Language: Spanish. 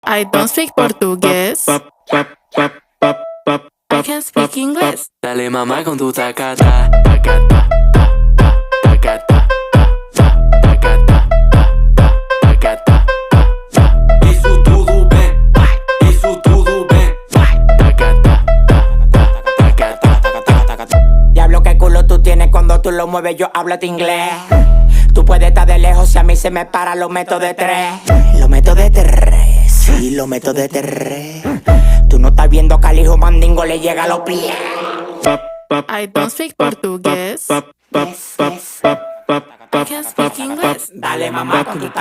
I don't speak portugués. I can speak English. Dale mamá con tu tacata, tacata, tacata, tacata, tacata. Isso tudo bem, isso tudo bem. Tacata, tacata. Diablo, qué culo tú tienes cuando tú lo mueves, yo hablo de inglés. Tú puedes estar de lejos, si a mí se me para, lo meto de tres. Lo meto de tres, sí, lo meto de tres. Tú no estás viendo que al hijo mandingo le llega a los pies. I don't speak portugués. I can speak English. Dale mamá con tu